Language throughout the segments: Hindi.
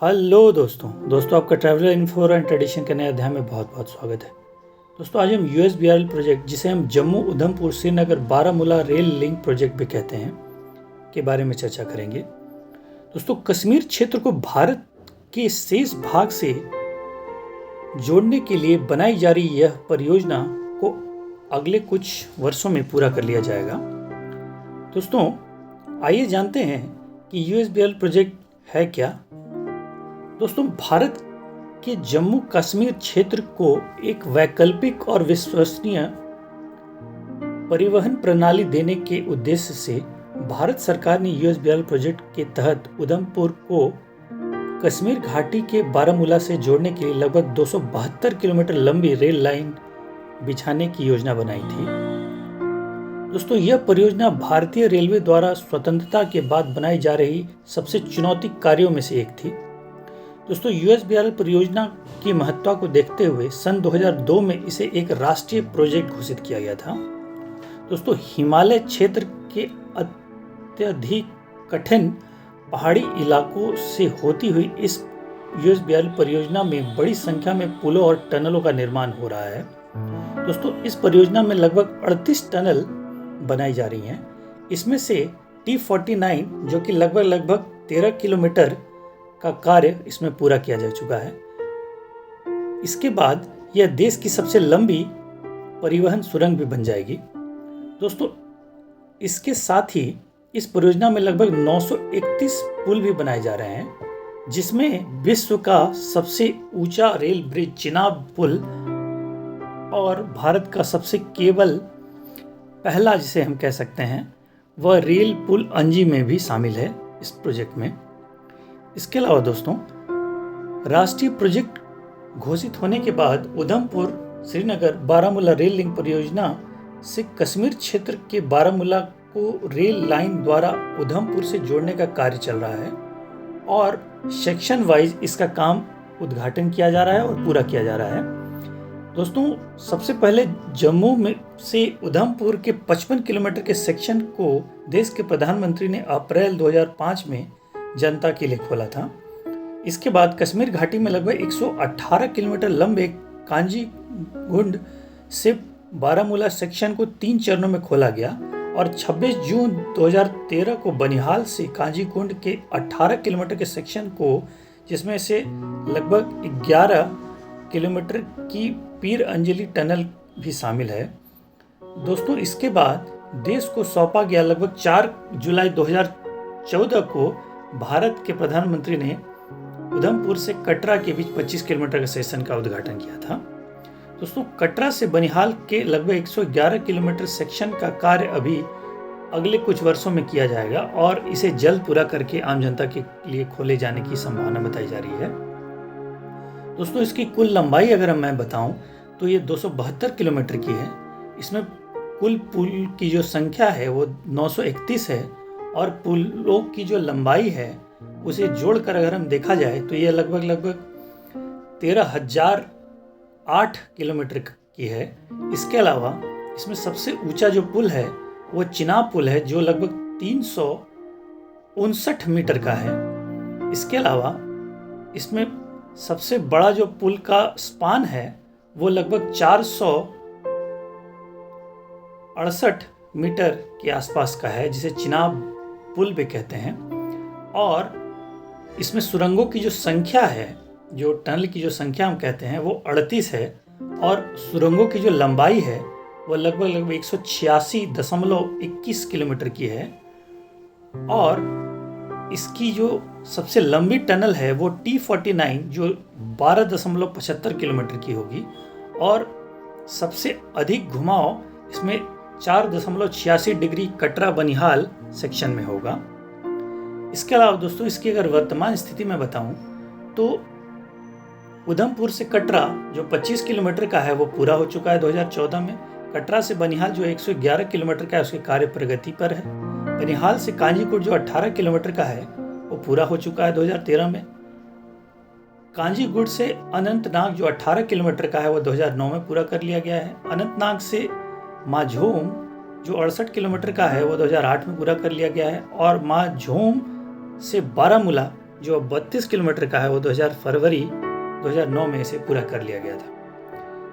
हेलो दोस्तों आपका ट्रैवलर इन्फो एंड ट्रेडिशन के नए अध्याय में बहुत बहुत स्वागत है। दोस्तों आज हम यूएसबीआरएल प्रोजेक्ट, जिसे हम Jammu Udhampur Srinagar Baramulla rail link project भी कहते हैं, के बारे में चर्चा करेंगे। दोस्तों कश्मीर क्षेत्र को भारत के शेष भाग से जोड़ने के लिए बनाई जा रही यह परियोजना को अगले कुछ वर्षों में पूरा कर लिया जाएगा। दोस्तों आइए जानते हैं कि यूएसबीआरएल प्रोजेक्ट है क्या। दोस्तों भारत के जम्मू कश्मीर क्षेत्र को एक वैकल्पिक और विश्वसनीय परिवहन प्रणाली देने के उद्देश्य से भारत सरकार ने यूएसबीआरएल प्रोजेक्ट के तहत उधमपुर को कश्मीर घाटी के बारामूला से जोड़ने के लिए लगभग 272 किलोमीटर लंबी रेल लाइन बिछाने की योजना बनाई थी। दोस्तों यह परियोजना भारतीय रेलवे द्वारा स्वतंत्रता के बाद बनाई जा रही सबसे चुनौती कार्यों में से एक थी। दोस्तों यूएसबीआरएल परियोजना की महत्ता को देखते हुए सन 2002 में इसे एक राष्ट्रीय प्रोजेक्ट घोषित किया गया था। दोस्तों हिमालय क्षेत्र के अत्यधिक कठिन पहाड़ी इलाकों से होती हुई इस यूएसबीआरएल परियोजना में बड़ी संख्या में पुलों और टनलों का निर्माण हो रहा है। दोस्तों इस परियोजना में लगभग 38 टनल बनाई जा रही हैं। इसमें से T49 जो कि लगभग 13 किलोमीटर का कार्य इसमें पूरा किया जा चुका है। इसके बाद यह देश की सबसे लंबी परिवहन सुरंग भी बन जाएगी। दोस्तों इसके साथ ही इस परियोजना में लगभग 931 पुल भी बनाए जा रहे हैं, जिसमें विश्व का सबसे ऊंचा रेल ब्रिज चिनाब पुल और भारत का सबसे केवल पहला, जिसे हम कह सकते हैं, वह रेल पुल अंजी में भी शामिल है इस प्रोजेक्ट में। इसके अलावा दोस्तों राष्ट्रीय प्रोजेक्ट घोषित होने के बाद उधमपुर श्रीनगर बारामूला रेल लिंक परियोजना से कश्मीर क्षेत्र के बारामूला को रेल लाइन द्वारा उधमपुर से जोड़ने का कार्य चल रहा है और सेक्शन वाइज इसका काम उद्घाटन किया जा रहा है और पूरा किया जा रहा है। दोस्तों सबसे पहले जम्मू में से उधमपुर के 55 किलोमीटर के सेक्शन को देश के प्रधानमंत्री ने अप्रैल 2005 में जनता के लिए खोला था। इसके बाद कश्मीर घाटी में लगभग 118 किलोमीटर लंबे कांजीगुंड से बारामूला सेक्शन को 3 चरणों में खोला गया और 26 जून 2013 को बनिहाल से कांजीगुंड के 18 किलोमीटर के सेक्शन को, जिसमें से लगभग 11 किलोमीटर की पीर अंजलि टनल भी शामिल है। दोस्तों इसके बाद देश को सौंपा गया लगभग 4 जुलाई 2014 को भारत के प्रधानमंत्री ने उधमपुर से कटरा के बीच 25 किलोमीटर के सेक्शन का उद्घाटन किया था। दोस्तों कटरा से बनिहाल के लगभग 111 किलोमीटर सेक्शन का कार्य अभी अगले कुछ वर्षों में किया जाएगा और इसे जल्द पूरा करके आम जनता के लिए खोले जाने की संभावना बताई जा रही है। दोस्तों इसकी कुल लंबाई अगर मैं बताऊं तो ये 272 किलोमीटर की है। इसमें कुल पुल की जो संख्या है वो 931 है और पुलों की जो लंबाई है उसे जोड़कर अगर हम देखा जाए तो यह लगभग 13,008 किलोमीटर की है। इसके अलावा इसमें सबसे ऊंचा जो पुल है वो चिनाब पुल है, जो लगभग 359 मीटर का है। इसके अलावा इसमें सबसे बड़ा जो पुल का स्पान है वो लगभग 468 मीटर के आसपास का है, जिसे चिनाब पुल भी कहते हैं। और इसमें सुरंगों की जो संख्या है, जो टनल की जो संख्या हम कहते हैं, वो 38 है और सुरंगों की जो लंबाई है वो लगभग 186.21 किलोमीटर की है। और इसकी जो सबसे लंबी टनल है वो T49 जो 12.75 किलोमीटर की होगी और सबसे अधिक घुमाव इसमें 4.86 डिग्री कटरा बनिहाल सेक्शन में होगा। इसके अलावा दोस्तों इसकी अगर वर्तमान स्थिति में बताऊं तो उधमपुर से कटरा जो 25 किलोमीटर का है वो पूरा हो चुका है 2014 में। कटरा से बनिहाल जो 111 किलोमीटर का है उसके कार्य प्रगति पर है। बनिहाल से कांजीगुंड जो 18 किलोमीटर का है वो पूरा हो चुका है 2013 में। कांजीगुंड से अनंतनाग जो 18 किलोमीटर का है वो 2009 में पूरा कर लिया गया है। अनंतनाग से माझोम जो 68 किलोमीटर का है वो 2008 में पूरा कर लिया गया है। और माझोम से बारामूला जो अब 32 किलोमीटर का है, वो फरवरी 2009 में इसे पूरा कर लिया गया था।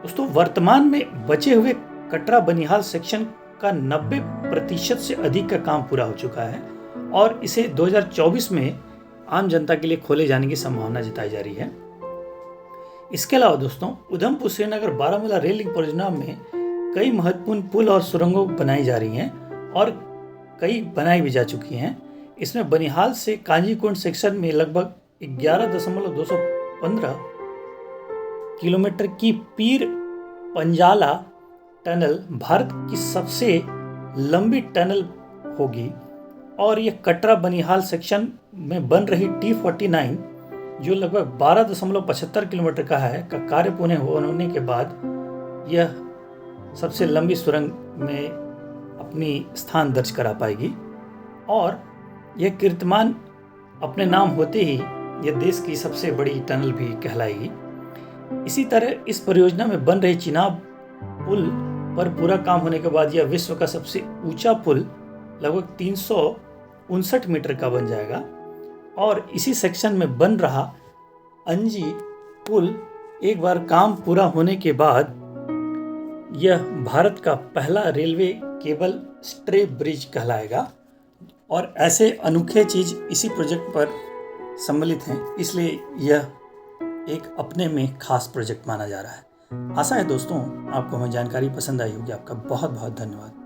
दोस्तों, वर्तमान में बचे हुए कटरा बनिहाल सेक्शन का 90% से अधिक का काम पूरा हो चुका है और इसे 2024 में आम जनता के लिए खोले जाने की संभावना जताई जा रही है। इसके अलावा दोस्तों, उधमपुर श्रीनगर बारामूला रेल लिंक परियोजना में कई महत्वपूर्ण पुल और सुरंगों बनाई जा रही हैं और कई बनाई भी जा चुकी हैं। इसमें बनिहाल से कांजीकुंड सेक्शन में लगभग 11.215 किलोमीटर की पीर पंजाला टनल भारत की सबसे लंबी टनल होगी और यह कटरा बनिहाल सेक्शन में बन रही T49 जो लगभग 12.75 किलोमीटर का है का कार्य पूर्ण होने के बाद यह सबसे लंबी सुरंग में अपनी स्थान दर्ज करा पाएगी और यह कीर्तिमान अपने नाम होते ही यह देश की सबसे बड़ी टनल भी कहलाएगी। इसी तरह इस परियोजना में बन रही चिनाब पुल पर पूरा काम होने के बाद यह विश्व का सबसे ऊंचा पुल लगभग 359 मीटर का बन जाएगा और इसी सेक्शन में बन रहा अंजी पुल एक बार काम पूरा होने के बाद यह भारत का पहला रेलवे केबल स्ट्रे ब्रिज कहलाएगा और ऐसे अनोखे चीज इसी प्रोजेक्ट पर सम्मिलित हैं, इसलिए यह एक अपने में खास प्रोजेक्ट माना जा रहा है। आशा है दोस्तों आपको हमारी जानकारी पसंद आई होगी। आपका बहुत बहुत धन्यवाद।